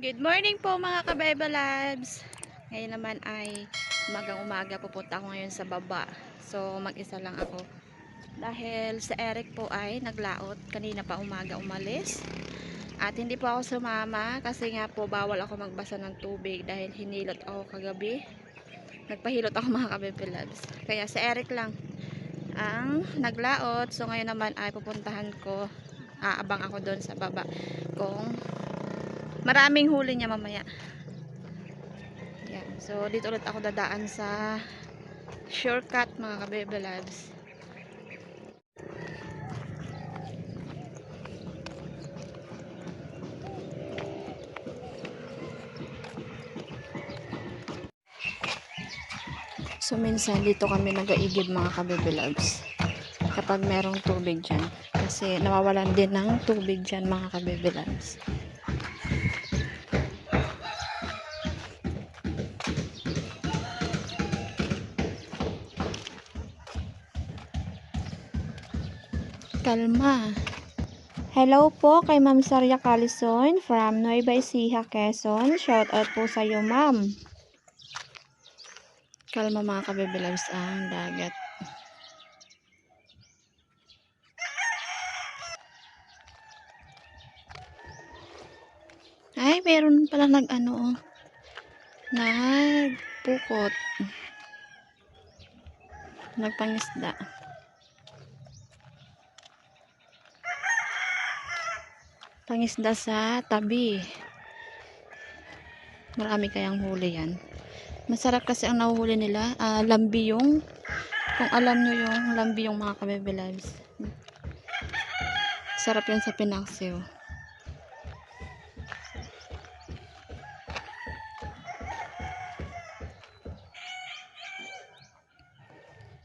Good morning po mga kabeba labs. Ngayon naman ay umaga pupunta ako ngayon sa baba. So mag-isa lang ako. Dahil sa Eric po ay naglaot. Kanina pa umaga umalis. At hindi po ako sumama kasi nga po bawal ako magbasa ng tubig dahil hinilot ako kagabi. Nagpahilot ako mga kabeba labs. Kaya sa Eric lang ang naglaot. So ngayon naman ay pupuntahan ko. Aabang ako doon sa baba kung maraming huli niya mamaya. Yan. So, dito ulit ako dadaan sa shortcut mga kabebe labs. So, minsan dito kami nag-aigib mga kabebe labs. Kapag merong tubig dyan. Kasi nawawalan din ng tubig dyan mga kabebe labs. Kalma. Hello po kay Ma'am Saria Calison from Nueva Ecija, Quezon. Shout out po sa iyo, Ma'am. Kalma mga kabebe labs ang dagat. Ay, meron pala nag-ano, nagpukot. Nagpangisda. Pangisda sa tabi. Marami kayang huli yan. Masarap kasi ang nahuhuli nila. Lambiyong. Kung alam nyo yung lambiyong mga kabebe lives. Sarap yan sa pinaksiw.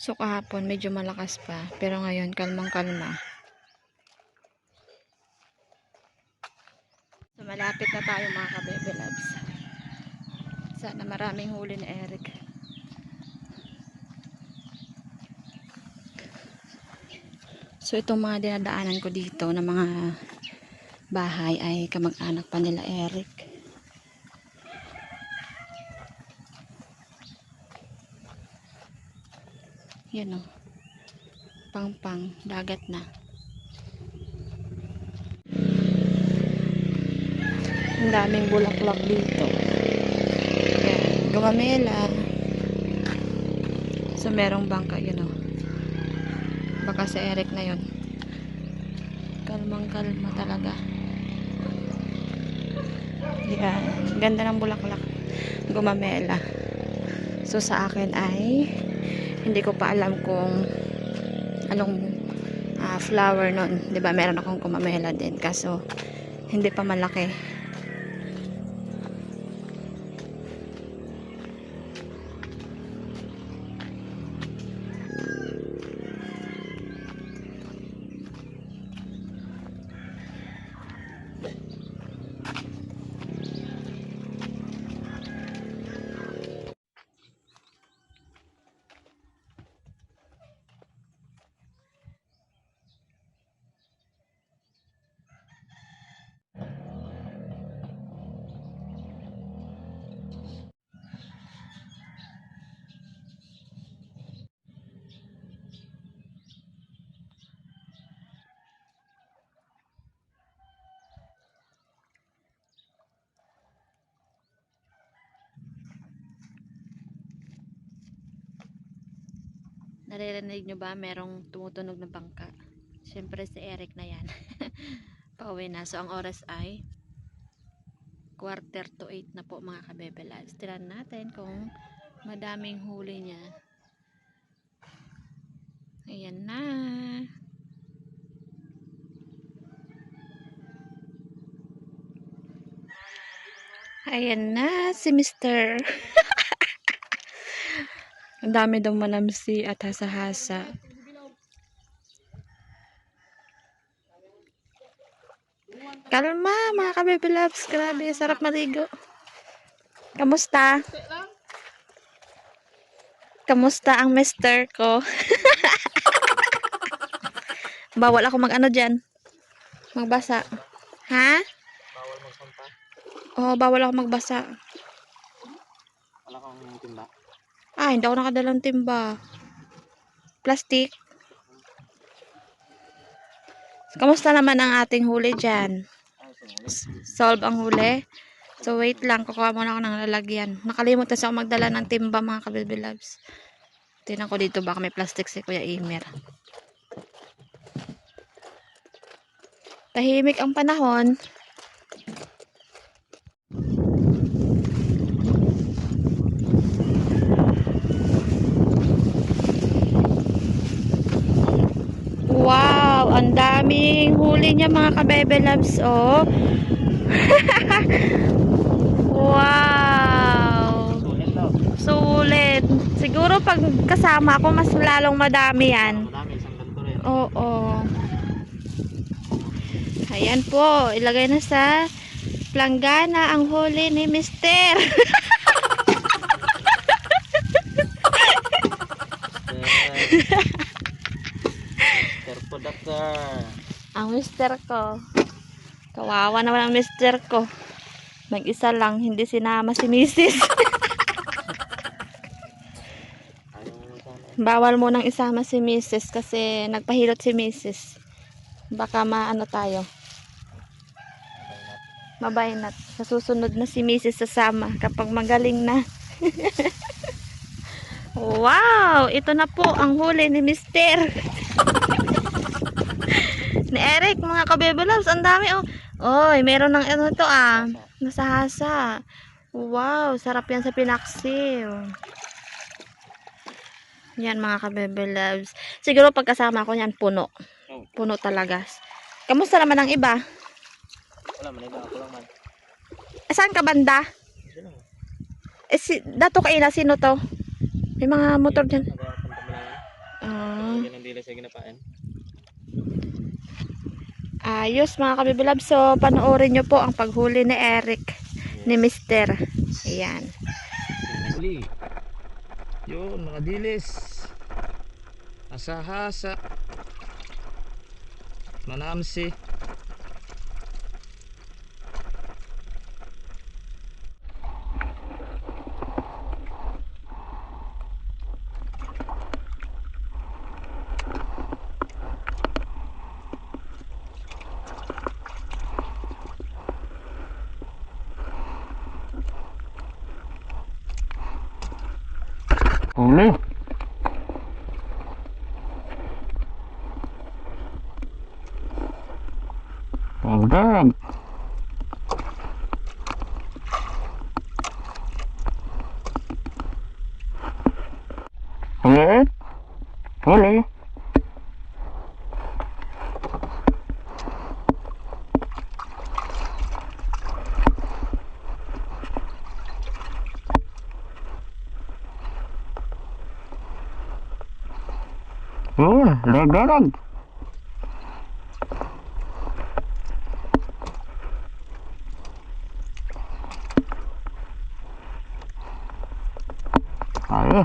So kahapon medyo malakas pa. Pero ngayon kalmang kalma. So malapit na tayo mga kabebe lives. Sana maraming huli ni Eric. So itong mga dinadaanan ko dito na mga bahay ay kamag-anak pa nila Eric. Yan o. Pang dagat na. Ang daming bulaklak dito. Yan, gumamela. So merong bangka yun o. Baka sa Eric na yun. Kalmang kalma talaga. Yan, ganda ng bulaklak. Gumamela. So sa akin ay hindi ko pa alam kung anong flower nun. 'Di ba? Meron akong gumamela din kaso hindi pa malaki. Naririnig nyo ba? Merong tumutunog na bangka. Siyempre si Eric na yan. Pauwi na. So ang oras ay 7:45 na po mga kabebe lives. Tinan natin kung madaming huli niya. Ayan na. Ayan na si Mr. Ang dami daw manamsi at hasa-hasa. Kalma mga kabebe loves. Grabe, sarap maligo. Kamusta? Kamusta ang mister ko? Bawal ako mag-ano dyan. Magbasa. Ha? Bawal magsampa. Oo, bawal ako magbasa. Wala kang timba. Hindi ako nakadalang timba. Plastic. Kamusta naman ang ating huli dyan? Solve ang huli? So, wait lang. Kukuha muna ako ng lalagyan. Nakalimutan sa ako magdala ng timba, mga ka-baby loves. Tingnan ko dito, baka may plastic si Kuya Imer. Tahimik ang panahon. Wow, ang daming huli niya, mga ka-baby loves, oh. Wow. Sulit daw. Sulit. Siguro pag kasama ako, mas lalong madami yan. Madami, isang ganito rin. Oo. Ayan po, ilagay na sa planggana ang huli ni Mister. Mr. Doctor. Ang Mister ko. Kawawa naman ang Mister ko. Mag-isa lang, hindi sinama si Mrs. Ayaw mo sana. Bawal mo nang isama si Mrs. kasi nagpahilot si Mrs. Baka maano tayo. Mabaynat. Sa susunod na si Mrs. sasama kapag magaling na. Wow! Ito na po ang huli ni Mister. Ni Eric, mga ka-baby loves. Ang dami, oh. Oy, meron ng ano to, nasahasa. Wow, sarap yan sa pinaksiw. Yan, mga ka-baby loves. Siguro pagkasama ko yan, puno. Puno talaga. Kamusta naman ang iba? Wala man, iba ako lang man. Saan ka banda? Diyan lang. Dato kaina, sino to? May mga motor dyan. Nagkapunta ng dila siya ginapain. Ayos, mga ka-baby loves. So, panoorin nyo po ang paghuli ni Eric, ni Mister. Ayan. Huli. Yun, nakadilis. Asahasa. Manamsi. Huli. Pagdag. Huli. Huli. Darag. Ayo.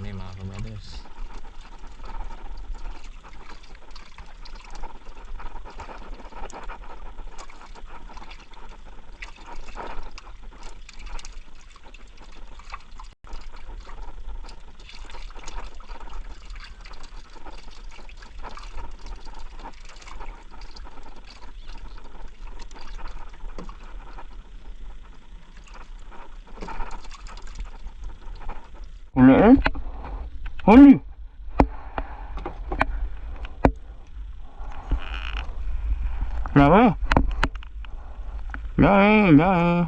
Dami mga kabebels. Huli eh. Huli. Lawe. Lawe, lawe.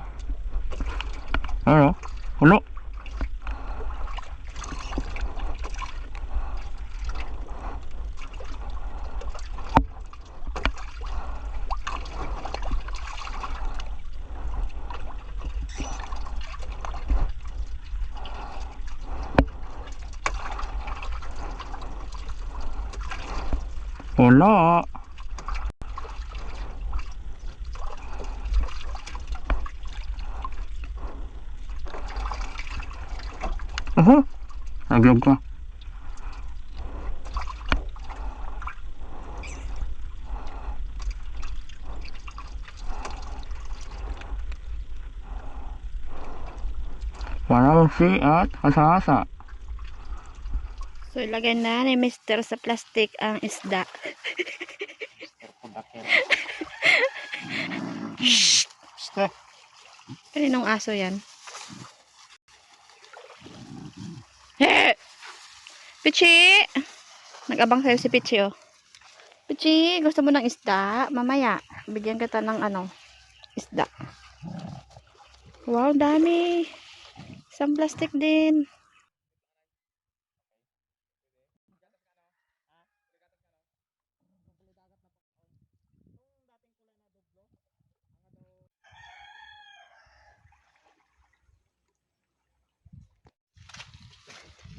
Ano? Hulo. Wala. Aha. Naglag ka. Walang si at hasa-hasa. So, ilagay na ni Mr. sa plastic ang isda. Basta. Kaninong aso yan? He! Pichi! Nag-abang sa'yo si Pichi, oh. Pichi, gusto mo ng isda? Mamaya, bigyan kita ng isda. Wow, dami. Isang plastic din.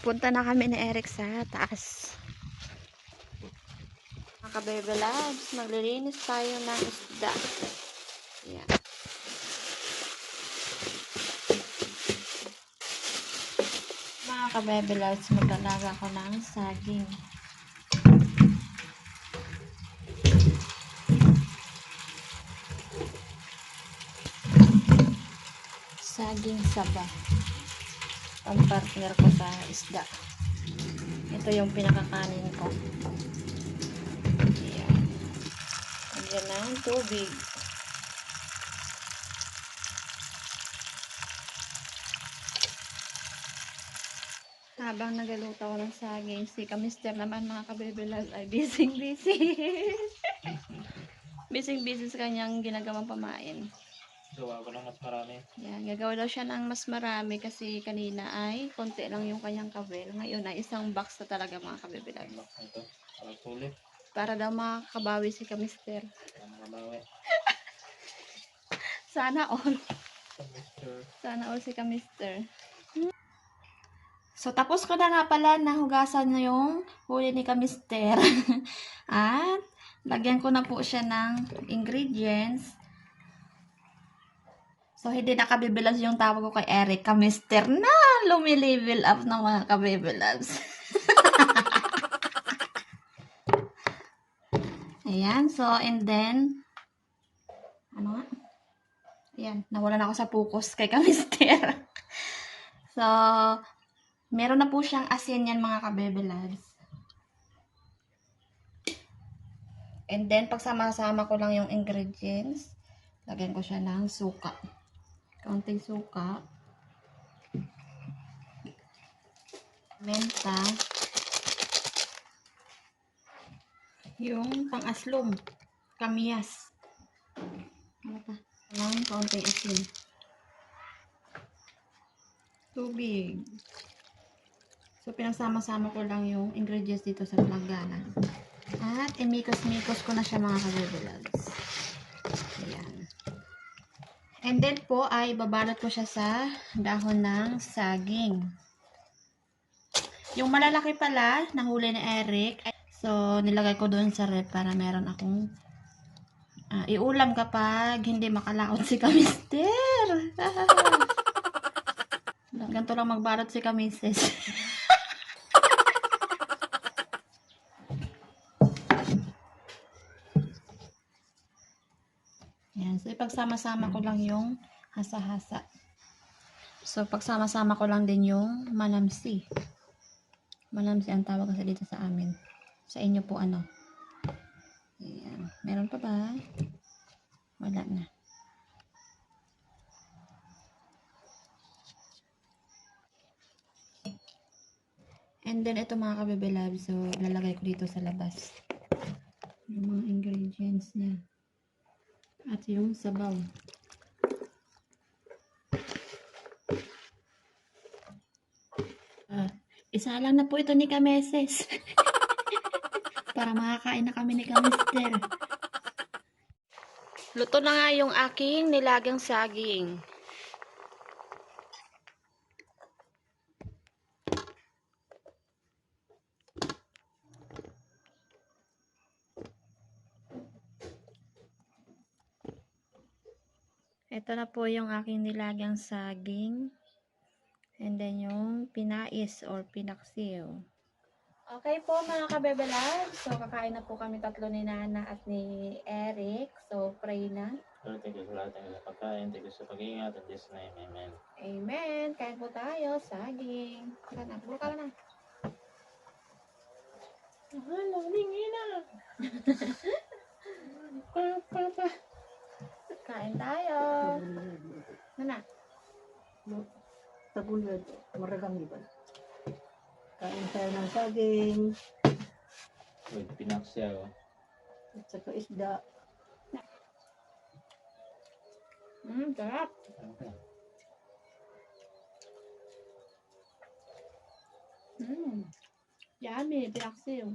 Punta na kami ni Eric sa taas. Mga kabebe labs, maglilinis tayo ng isda. Ayan. Mga kabebe labs, maglalaga ako ng saging. Saging saba. Ang partner ko sa isda. Ito yung pinakakanin ko. Ayan. Ayan na ang tubig. Habang nagaluto ko ng saging, si Kamister naman mga kabebelas ay busy. Busy sa kanyang ginagawang pamain. Gawa ko ng mas marami. Yan, gagawa daw siya ng mas marami kasi kanina ay konti lang yung kanyang kabel. Ngayon ay isang box na talaga mga kabebelas. Ito. Parang sulit. Para daw makakabawi si Kamister. Parang makabawi. Sana all. Mr. Sana all si Kamister. So, tapos ko na nga pala nahugasan yung huli ni Kamister. At, lagyan ko na po siya ng ingredients. So, hindi na kabibilas yung tawag ko kay Eric. Kamister na lumilevel up ng mga kabibilas. Ayan. So, and then, ano nga? Ayan. Nawala na ako sa focus kay Kamister. So, meron na po siyang asin yan mga kabebelas. And then, pagsama-sama ko lang yung ingredients, lagyan ko siya ng suka. Kaunting suka. Menta. Yung pang-aslom. Kamyas. Ano pa? Lang, kaunting asin. Tubig. So, pinagsama-sama ko lang yung ingredients dito sa planggana. At, imikos-mikos ko na siya mga kabebelas. Ayan. And then po, ay babalot ko siya sa dahon ng saging. Yung malalaki pala, nahuli ni Eric. So, nilagay ko doon sa rep para meron akong iulam kapag hindi makalaot si Kamister. Ganito lang magbalot si Kamises. pagsama-sama ko lang yung hasa-hasa. So, pagsama-sama ko lang din yung manamsi. Manamsi ang tawag kasi dito sa amin. Sa inyo po ano? Ayan. Meron pa ba? Wala na. And then, ito mga kabebe love. So, lalagay ko dito sa labas. Yung mga ingredients niya. At yung sabaw. Isa lang na po ito ni Kameses. Para makakain na kami ni Kamister. Luto na nga yung aking nilagang saging. Ito na po yung aking nilagang saging. And then yung pinais or pinaksiw. Okay po mga kabebelad. So kakain na po kami tatlo ni Nana at ni Eric. So pray na. Lord, thank you sa lahat ng ilang pagkain. Thank you sa pag-iingat. In Jesus' name, amen. Amen. Kain po tayo. Saging. Tara na. Buka na. Hello, Ningina! Papa! Kain tayo. Nana. Tagulad, maragang iba. Kain tayo ng saging, With pinaksyaw. at saka isda. Sarap. Okay. Yummy. Pinaksiw.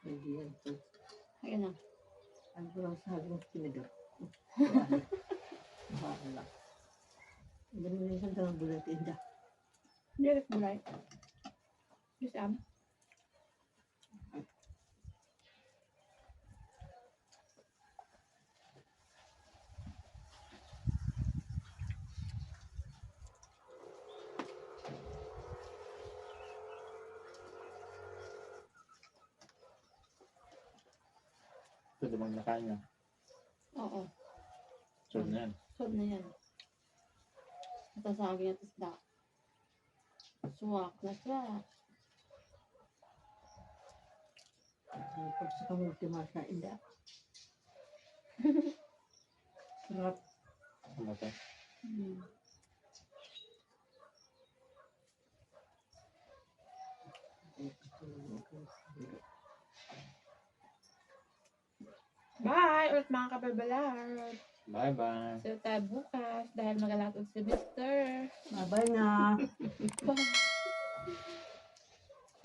Pwede yan. Ayun na. Ano ko lang saging tinidor. Bahala. Hindi mo na isang tanong bulat inda. Direct bulay. Isam. Ito, dumang nakain niya. Oo. Solve na yan. Solve na yan. Natasagin at isda. Swak na swak. Pag sa kamultima sa inda. Sarap. Ano to? Bye! Ulit mga kababalad. Bye-bye. See you tayo bukas dahil magalatod si Mr. Bye-bye na. Bye!